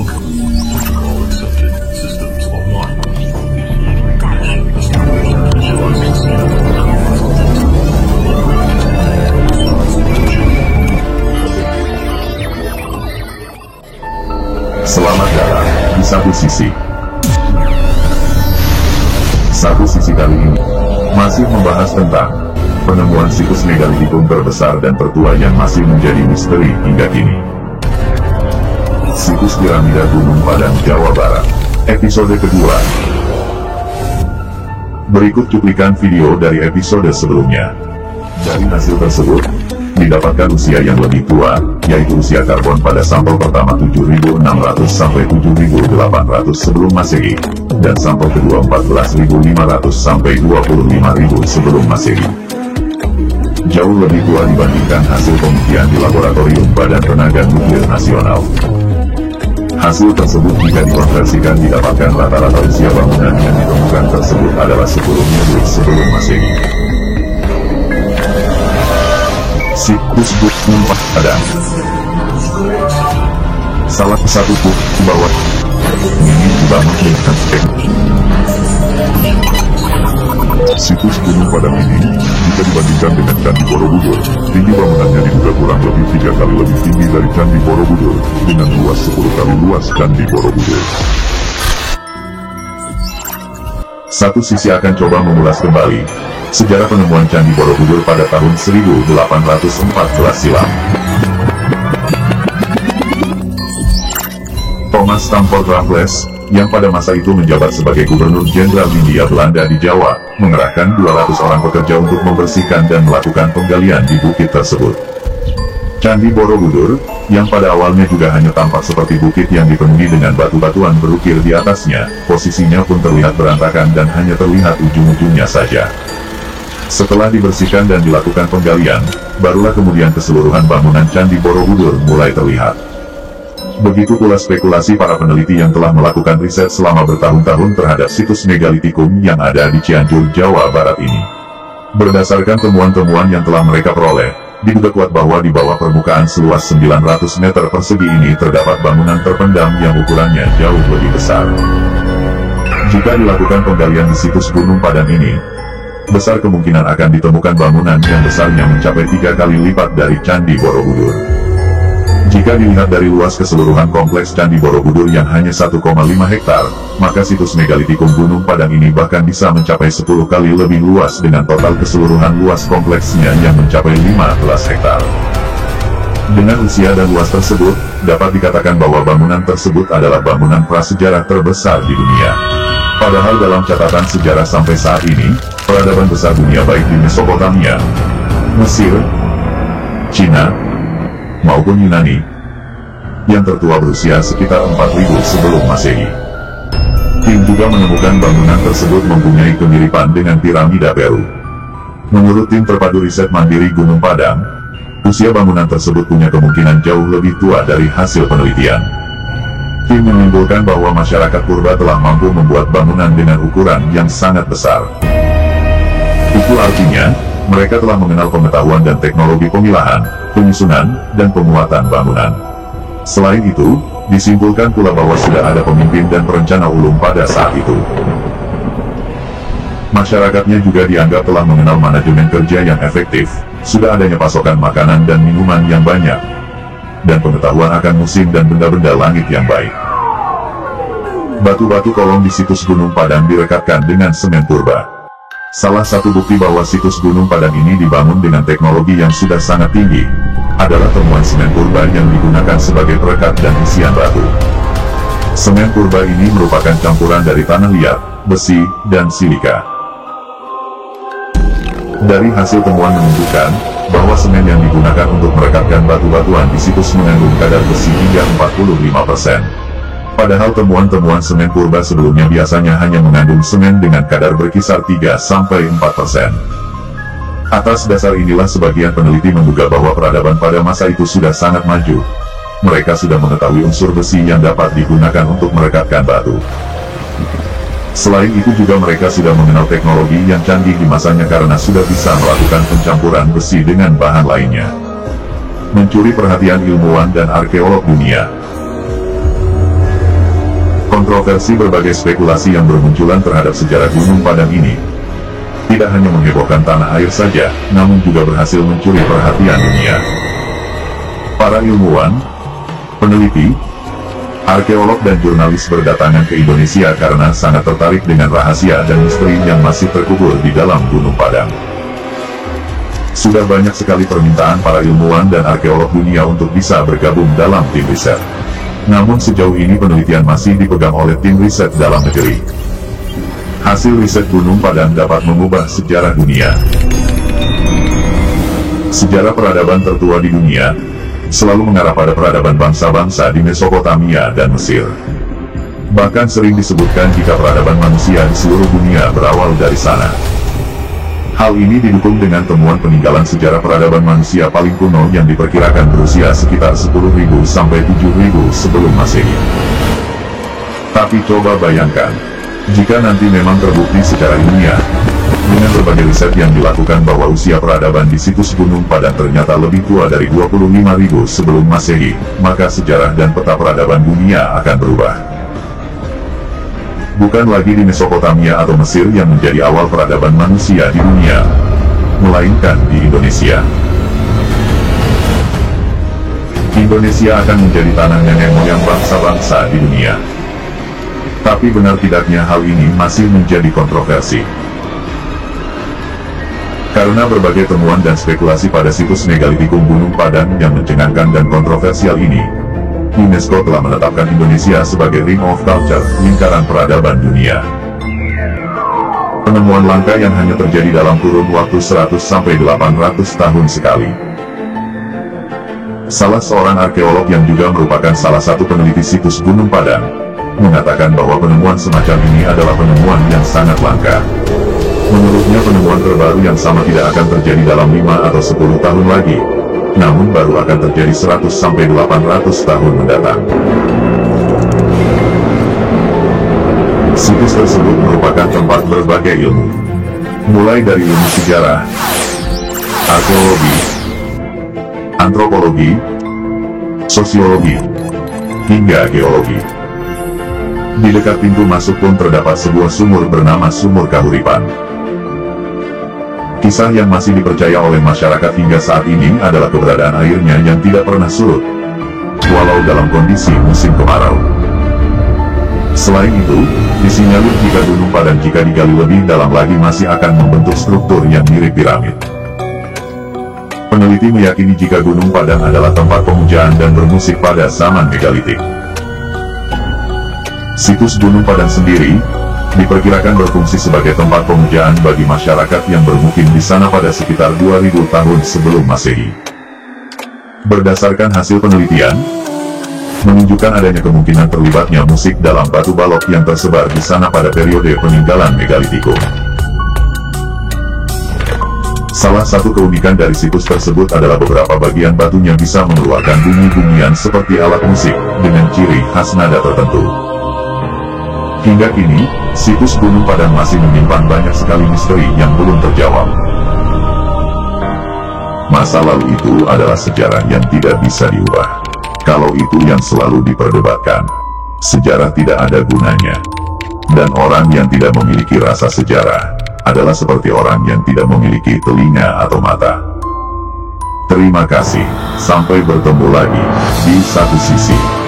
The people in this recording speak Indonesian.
Welcome. Protocol accepted. Systems online. Selamat datang di satu sisi. Satu sisi kali ini masih membahas tentang penemuan situs megalitikum terbesar dan tertua yang masih menjadi misteri hingga kini. Situs piramida Gunung Padang, Jawa Barat, episode kedua. Berikut cuplikan video dari episode sebelumnya. Dari hasil tersebut, didapatkan usia yang lebih tua, yaitu usia karbon pada sampel pertama 7.600 sampai 7.800 sebelum Masehi, dan sampel kedua 14.500 sampai 25.000 sebelum Masehi. Jauh lebih tua dibandingkan hasil penelitian di laboratorium Badan Tenaga Nuklir Nasional. Hasil tersebut jika dikonversikan didapatkan rata-rata usia bangunan yang ditemukan tersebut adalah 10 minggu sebelum Masehi. Situs Gunung Padang. Salah satu bukti bahwa ini dibangun dengan teknik. Situs Gunung Padang ini, jika dibandingkan dengan Candi Borobudur, tinggi bangunannya diduga kurang lebih 3 kali lebih tinggi dari Candi Borobudur, dengan luas 10 kali luas Candi Borobudur. Satu sisi akan coba mengulas kembali sejarah penemuan Candi Borobudur pada tahun 1814 silam. Thomas Stamford Raffles, yang pada masa itu menjabat sebagai Gubernur Jenderal Hindia Belanda di Jawa, mengerahkan 200 orang pekerja untuk membersihkan dan melakukan penggalian di bukit tersebut. Candi Borobudur, yang pada awalnya juga hanya tampak seperti bukit yang dipenuhi dengan batu-batuan berukir di atasnya, posisinya pun terlihat berantakan dan hanya terlihat ujung-ujungnya saja. Setelah dibersihkan dan dilakukan penggalian, barulah kemudian keseluruhan bangunan Candi Borobudur mulai terlihat. Begitu pula spekulasi para peneliti yang telah melakukan riset selama bertahun-tahun terhadap situs megalitikum yang ada di Cianjur, Jawa Barat ini. Berdasarkan temuan-temuan yang telah mereka peroleh, diduga kuat bahwa di bawah permukaan seluas 900 meter persegi ini terdapat bangunan terpendam yang ukurannya jauh lebih besar. Jika dilakukan penggalian di situs Gunung Padang ini, besar kemungkinan akan ditemukan bangunan yang besarnya mencapai 3 kali lipat dari Candi Borobudur. Jika dilihat dari luas keseluruhan kompleks Candi Borobudur yang hanya 1,5 hektar, maka situs megalitikum Gunung Padang ini bahkan bisa mencapai 10 kali lebih luas dengan total keseluruhan luas kompleksnya yang mencapai 15 hektar. Dengan usia dan luas tersebut, dapat dikatakan bahwa bangunan tersebut adalah bangunan prasejarah terbesar di dunia. Padahal dalam catatan sejarah sampai saat ini, peradaban besar dunia baik di Mesopotamia, Mesir, Cina, maupun Yunani, yang tertua berusia sekitar 4000 sebelum Masehi. Tim juga menemukan bangunan tersebut mempunyai kemiripan dengan piramida Peru. Menurut tim terpadu riset mandiri Gunung Padang, usia bangunan tersebut punya kemungkinan jauh lebih tua dari hasil penelitian. Tim menyimpulkan bahwa masyarakat purba telah mampu membuat bangunan dengan ukuran yang sangat besar. Itu artinya, mereka telah mengenal pengetahuan dan teknologi pemilahan, penyusunan, dan penguatan bangunan. Selain itu, disimpulkan pula bahwa sudah ada pemimpin dan perencana ulung pada saat itu. Masyarakatnya juga dianggap telah mengenal manajemen kerja yang efektif, sudah adanya pasokan makanan dan minuman yang banyak, dan pengetahuan akan musim dan benda-benda langit yang baik. Batu-batu kolong di situs Gunung Padang direkatkan dengan semen purba. Salah satu bukti bahwa situs Gunung Padang ini dibangun dengan teknologi yang sudah sangat tinggi, adalah temuan semen purba yang digunakan sebagai perekat dan isian batu. Semen purba ini merupakan campuran dari tanah liat, besi, dan silika. Dari hasil temuan menunjukkan, bahwa semen yang digunakan untuk merekatkan batu-batuan di situs mengandung kadar besi hingga 45%. Padahal temuan-temuan semen purba sebelumnya biasanya hanya mengandung semen dengan kadar berkisar 3-4%. Atas dasar inilah sebagian peneliti menduga bahwa peradaban pada masa itu sudah sangat maju. Mereka sudah mengetahui unsur besi yang dapat digunakan untuk merekatkan batu. Selain itu juga mereka sudah mengenal teknologi yang canggih di masanya karena sudah bisa melakukan pencampuran besi dengan bahan lainnya. Mencuri perhatian ilmuwan dan arkeolog dunia. Kontroversi berbagai spekulasi yang bermunculan terhadap sejarah Gunung Padang ini tidak hanya menghebohkan tanah air saja, namun juga berhasil mencuri perhatian dunia. Para ilmuwan, peneliti, arkeolog dan jurnalis berdatangan ke Indonesia karena sangat tertarik dengan rahasia dan misteri yang masih terkubur di dalam Gunung Padang. Sudah banyak sekali permintaan para ilmuwan dan arkeolog dunia untuk bisa bergabung dalam tim riset. Namun sejauh ini penelitian masih dipegang oleh tim riset dalam negeri. Hasil riset Gunung Padang dapat mengubah sejarah dunia. Sejarah peradaban tertua di dunia selalu mengarah pada peradaban bangsa-bangsa di Mesopotamia dan Mesir. Bahkan sering disebutkan jika peradaban manusia di seluruh dunia berawal dari sana. Hal ini didukung dengan temuan peninggalan sejarah peradaban manusia paling kuno yang diperkirakan berusia sekitar 10.000 sampai 7.000 sebelum Masehi. Tapi coba bayangkan, jika nanti memang terbukti secara ilmiah, dengan berbagai riset yang dilakukan bahwa usia peradaban di situs Gunung Padang ternyata lebih tua dari 25.000 sebelum Masehi, maka sejarah dan peta peradaban dunia akan berubah. Bukan lagi di Mesopotamia atau Mesir yang menjadi awal peradaban manusia di dunia, melainkan di Indonesia. Indonesia akan menjadi tanah nenek moyang bangsa-bangsa di dunia. Tapi benar tidaknya hal ini masih menjadi kontroversi. Karena berbagai temuan dan spekulasi pada situs megalitikum Gunung Padang yang mencengangkan dan kontroversial ini, UNESCO telah menetapkan Indonesia sebagai Ring of Culture, lingkaran peradaban dunia. Penemuan langka yang hanya terjadi dalam kurun waktu 100 sampai 800 tahun sekali. Salah seorang arkeolog yang juga merupakan salah satu peneliti situs Gunung Padang, mengatakan bahwa penemuan semacam ini adalah penemuan yang sangat langka. Menurutnya penemuan terbaru yang sama tidak akan terjadi dalam 5 atau 10 tahun lagi, namun baru akan terjadi 100 sampai 800 tahun mendatang. Situs tersebut merupakan tempat berbagai ilmu, mulai dari ilmu sejarah, arkeologi, antropologi, sosiologi, hingga geologi. Di dekat pintu masuk pun terdapat sebuah sumur bernama Sumur Kahuripan. Kisah yang masih dipercaya oleh masyarakat hingga saat ini adalah keberadaan airnya yang tidak pernah surut, walau dalam kondisi musim kemarau. Selain itu, disinyalir jika Gunung Padang jika digali lebih dalam lagi masih akan membentuk struktur yang mirip piramid. Peneliti meyakini jika Gunung Padang adalah tempat pemujaan dan bermusik pada zaman megalitik. Situs Gunung Padang sendiri diperkirakan berfungsi sebagai tempat pemujaan bagi masyarakat yang bermukim di sana pada sekitar 2000 tahun sebelum Masehi. Berdasarkan hasil penelitian, menunjukkan adanya kemungkinan terlibatnya musik dalam batu balok yang tersebar di sana pada periode peninggalan megalitikum. Salah satu keunikan dari situs tersebut adalah beberapa bagian batunya bisa mengeluarkan bunyi-bunyian seperti alat musik, dengan ciri khas nada tertentu. Hingga kini, situs Gunung Padang masih menyimpan banyak sekali misteri yang belum terjawab. Masa lalu itu adalah sejarah yang tidak bisa diubah. Kalau itu yang selalu diperdebatkan, sejarah tidak ada gunanya. Dan orang yang tidak memiliki rasa sejarah, adalah seperti orang yang tidak memiliki telinga atau mata. Terima kasih, sampai bertemu lagi, di satu sisi.